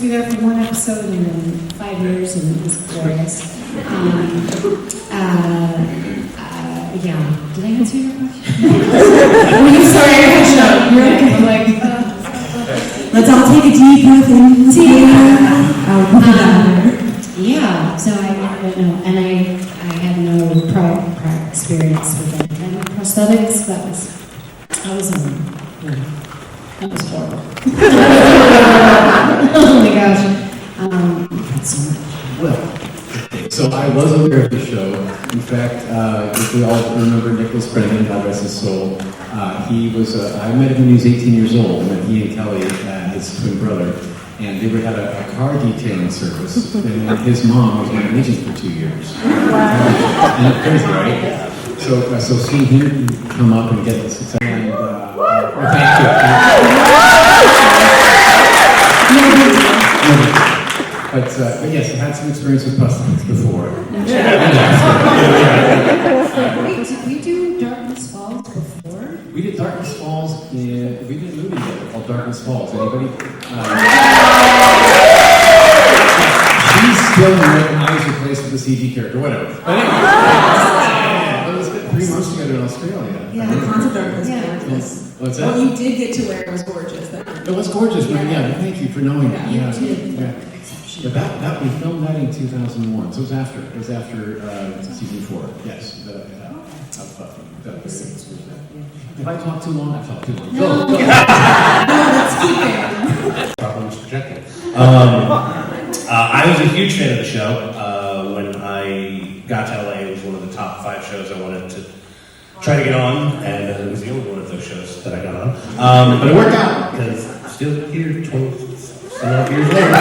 We were there for one episode and then 5 years, and it was glorious. Yeah. Did I answer your question? I'm sorry, I had shut. You're okay. I'm like, let's all take a deep breath in. Yeah. So I don't know, and I had no prior experience with it. And prosthetics, that was horrible. Oh my gosh. That's so much. Well, so I was aware of the show. In fact, if we all remember Nicholas Brennan, God rest his soul, he was, I met him when he was 18 years old, when he and Kelly, his twin brother, and they had a car detailing service, and his mom was my agent for 2 years. Wow. And it's crazy, right? So seeing him come up and get this excitement, thank you. But yes, I had some experience with prosthetics before. Wait, did we do Darkness Falls before? We did Darkness Falls we did a movie together called Darkness Falls. Anybody? She's still wearing eyes replaced with a CG character, whatever. But anyway, it was 3 months together in Australia. Yeah, the concept art was gorgeous. What's that? What you did get to wear was gorgeous. It was gorgeous, right? Yeah, thank you for knowing that. Yeah. That we filmed that in 2001. So it was after season 4. Yes. If I talk too long, I talk too long. No. Go. Let's keep it. Problems projecting. I was a huge fan of the show. When I got to LA, it was one of the top 5 shows I wanted to try to get on, and it was the only one of those shows that I got on. But it worked out, because I'm still here 20 years later.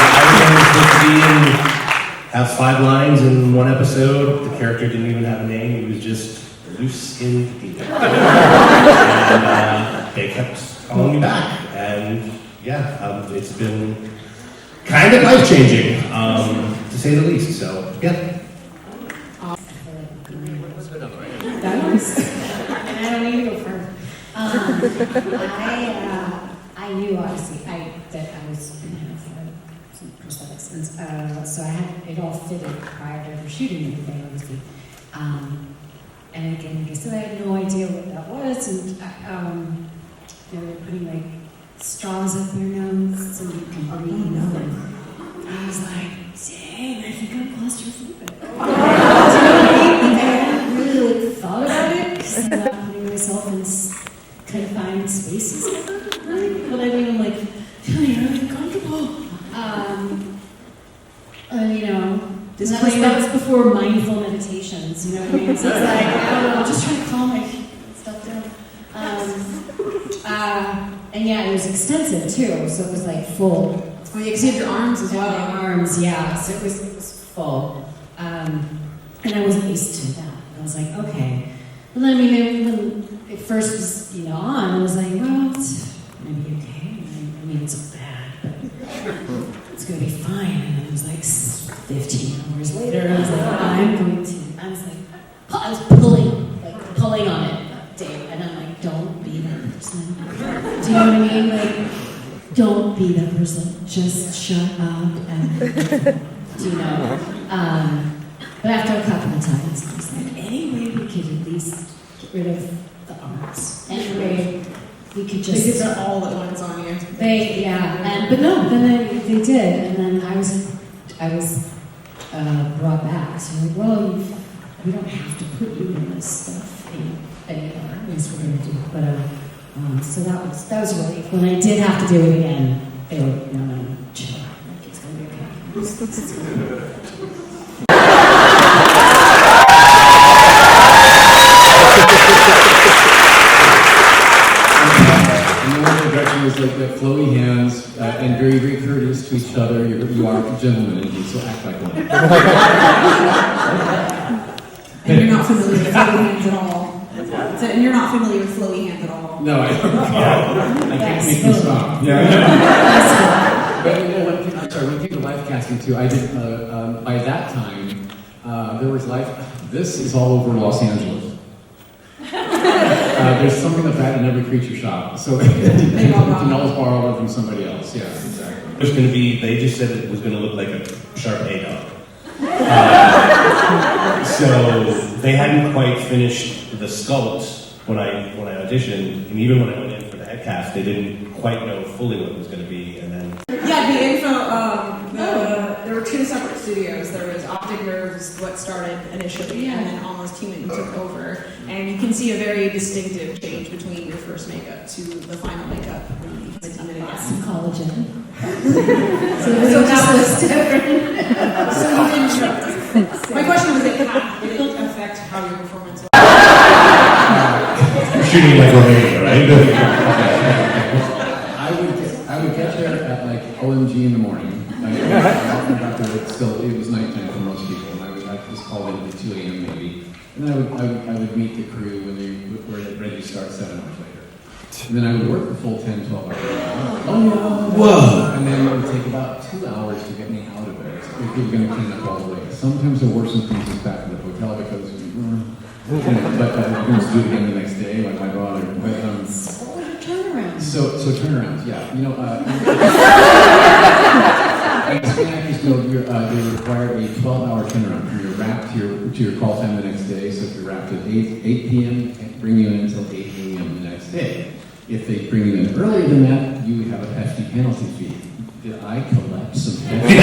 I was supposed to be have 5 lines in one episode. The character didn't even have a name. He was just loose-skinned people. And they kept calling me back. And yeah, it's been kind of life-changing, to say the least. So, yeah. That was, and I don't need to go further. I knew obviously that I was going to have some prosthetics, and so I had it all fitted prior to ever shooting anything, obviously. And again, like I said, I had no idea what that was, and they were putting like straws up your nose so you can breathe. And I was like, dang, I think I'm claustrophobic. I really like, thought about it because I'm not putting myself in confined spaces ever. But I mean, I'm like feeling really uncomfortable. That was before mindful meditations. You know what I mean? So it's like I don't know, just trying to calm my stuff down. And yeah, it was extensive too, so it was like full. Oh yeah, because you have your arms as well. My arms, yeah. So it was full. And I wasn't used to that. I was like, okay. Well, I mean, when it first was, on, I was like, well, it's maybe okay. I mean, it's so bad, but it's gonna be fine. And it was like 15 hours later, I was like, I was pulling on it that day, and I'm like, don't be that person. Do you know what I mean? Like, don't be that person. Just shut up and, do you know? But after a couple of times, I was like, any way we could at least get rid of the arms. Any way we could just... They did that all at once on you. But no, then they did, and then I was brought back. So like, well, we don't have to put you in this stuff anymore. At least we're going to do. But so that was a relief. When I did have to do it again, they were no, chill. Like, it's going to be okay. Was like the flowy hands and very, very courteous to each other. You are gentlemen indeed, so act like one. And you're not familiar with flowy hands at all. And you're not familiar with flowy hands at all. No, I can't make you stop. Yeah. But when it came to live casting too, I did. By that time, there was live. This is all over Los Angeles. There's something of that in every creature shop. So you can always borrow one from somebody else. Yeah, exactly. There's going to be, they just said it was going to look like a Sharpay dog. So they hadn't quite finished the sculpt when I auditioned, and even when I went in for the head cast, they didn't quite know fully what it was going to be, and then... Yeah, the info, there were two separate studios. There was Optic Nerves, what started initially, and then Almost Human took over. And you can see a very distinctive change between your first makeup to the final makeup when you did it again. Some collagen. So that was different. My question was, did it affect how your performance was? You're shooting like Romania, right? I would get there at like OMG in the morning. It was nighttime for most people, and I was called in at 2 a.m. maybe. And then I would meet the crew when they were ready to start 7 hours later. And then I would work the full 10, 12 hours. Whoa! And then it would take about 2 hours to get me out of there. If we were going to clean up all the way. Sometimes there were some things back in the hotel because, but I couldn't do it again the next day, like my brother. But, Turnaround. So turnarounds, yeah. You know, as actors know, they require a 12-hour turnaround from your wrap to your call time the next day. So if you're wrapped at 8 p.m., bring you in until 8 a.m. the next day. If they bring you in earlier than that, you have a hefty penalty fee. Did I collect some penalty?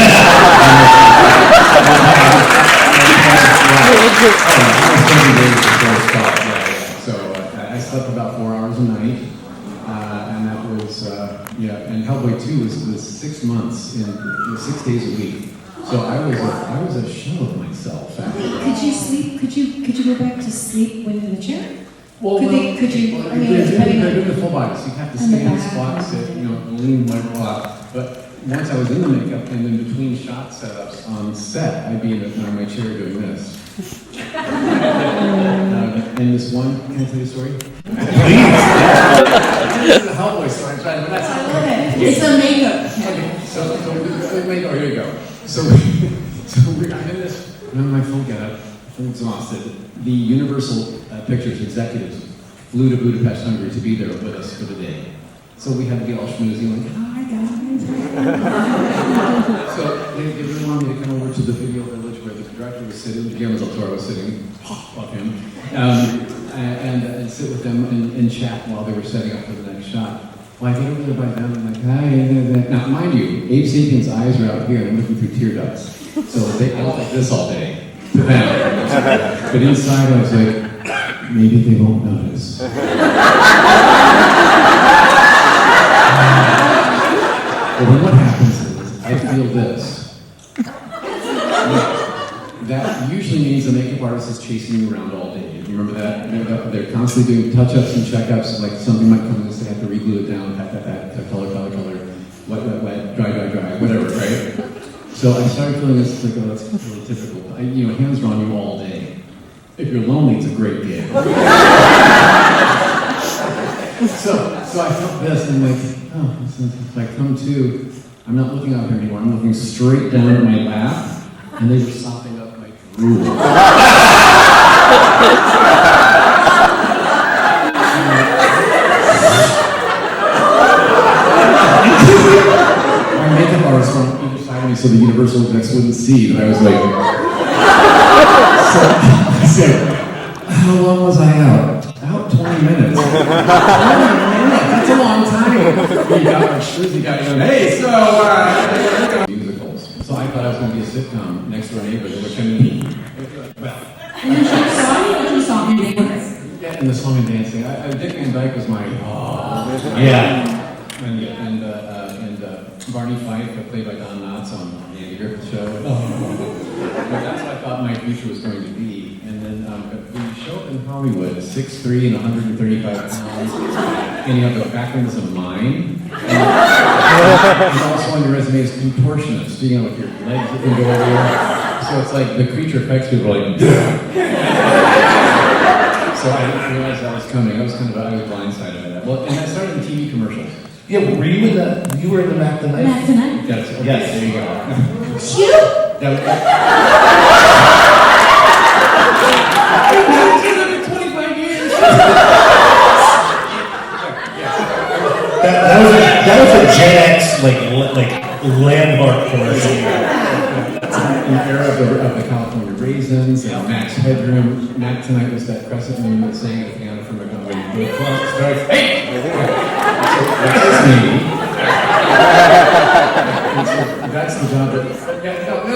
So I slept about 4 hours a night. And that was, and Hellboy 2 was 6 months, 6 days a week. So I was a shell of myself. Could you sleep? Could you go back to sleep when in the chair? Well, they're doing the full body, so you have to stand, squat, sit, lean, walk. But once I was in the makeup and in between shot setups on set, I'd be in my chair doing this. And this one, can I tell you a story? Please! This is a Hellboy story, but that's not okay. It's a makeup. Okay, so here you go. So I'm in this, and I'm in my full getup, I'm exhausted. The Universal Pictures executives flew to Budapest, Hungary to be there with us for the day. So we had to be all schmoozy, like, hi guys. So they really wanted me to come over to the video village where the director was sitting, Guillermo del Toro was sitting, fuck him, and sit with them and chat while they were setting up for the next shot. Well, I get over there by them, and I'm like, hi. Now, mind you, Abe Sapien's eyes are out here, and I'm looking through tear ducts. So I look like this all day to them. But inside, I was like, maybe they won't notice. Well, then what happens is, I feel this. That usually means the makeup artist is chasing you around all day. Remember that? They're constantly doing touch-ups and check-ups, like something might come in, so they have to reglue it down, that, color, wet, dry, whatever, right? So I started feeling this, like, oh, that's really typical. Hands are on you all day. If you're lonely, it's a great gig. So I felt this, and I'm like, oh, if I come to, I'm not looking out here anymore, I'm looking straight down at my lap, and they were sopping up my drool. My makeup artist on either side of me so the Universal execs wouldn't see that I was like... So I said, how long was I out? Out 20 minutes. That's a long time. You got my shoes, you got your... Hey, so... musicals. So I thought I was going to be a sitcom, Next Door Neighbors, which I mean... And you saw me Yeah, and the song and dancing. Dick Van Dyke was my... Yeah. And Barney Fife, played by Don Knotts on the Andy Griffith Show. But that's what I thought my future was going to be. And then when you show up in Hollywood, 6'3" and 135 pounds, and you have the background as a mime, and also on your resume is contortionist, with your legs that can go over here. So it's like the creature effects people are like, so I didn't realize that was coming. I was blindsided by that. Well, and I started in TV commercials. Yeah, were you in the, you were in the Mac the Knife? Mac the Knife? Yes, there you go. You? That was, I've been 25 years. Gen X, like landmark commercial. In the era of the California Raisins and Max Headroom. Matt tonight was that crescent moon that sang at the piano for Montgomery. The clock starts. Hey! So that's me. And so that's the job that. Yeah,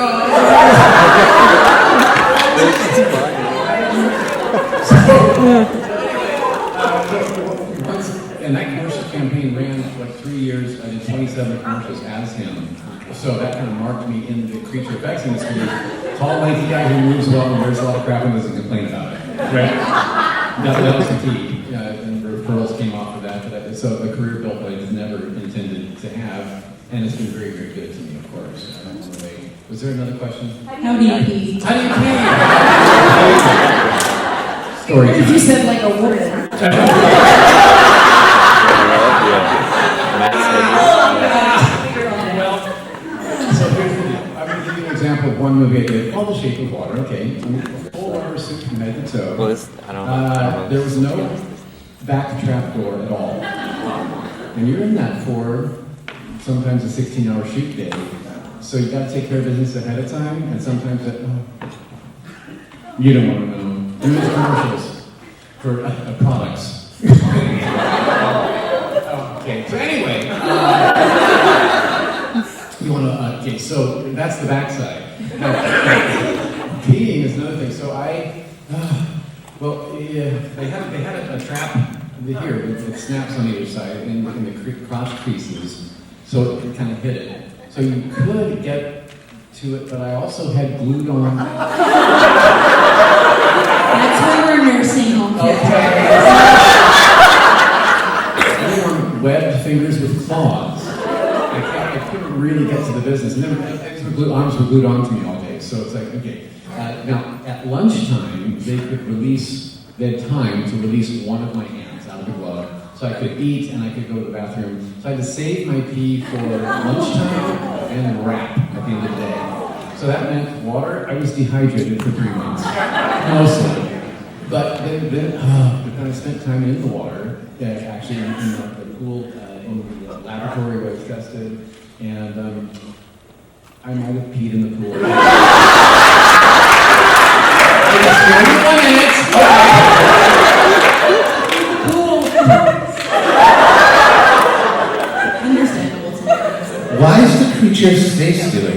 and that commercial campaign ran like 3 years. I did 27 commercials as him. So that kind of marked me in the creature effects industry. Tall, lanky guy who moves well and wears a lot of crap and doesn't complain about it. Right? That was the key. And referrals came off of that. So the career built that I just never intended to have. And it's been very, very good to me, of course. Was there another question? How do you pee? How do you pee? Story time. You said like a woman. Example of one movie I did called The Shape of Water. Okay, full rubber suit from head to toe. There was no back trap door at all, and you're in that for sometimes a 16-hour shoot day. So you got to take care of business ahead of time, and sometimes you don't want to know. And there's commercials for products. Okay, so anyway. You want to, okay, so that's the backside. Now, peeing is another thing. So they had a trap here that snaps on either side in the crotch creases, so it kind of hit it. So you could get to it, but I also had glued on. That's why we're nursing home care. Glued on webbed fingers with claws. I couldn't really get to the business. And then arms were glued onto me all day. So it's like, okay. Now, at lunchtime, they had time to release one of my hands out of the glove. So I could eat and I could go to the bathroom. So I had to save my pee for lunchtime and wrap at the end of the day. So that meant water. I was dehydrated for 3 months. Mostly. But then I spent time in the water, actually in the pool, in the laboratory where I was tested, and I might have peed in the pool. 21 minutes! Understandable. Why is the creature stay still?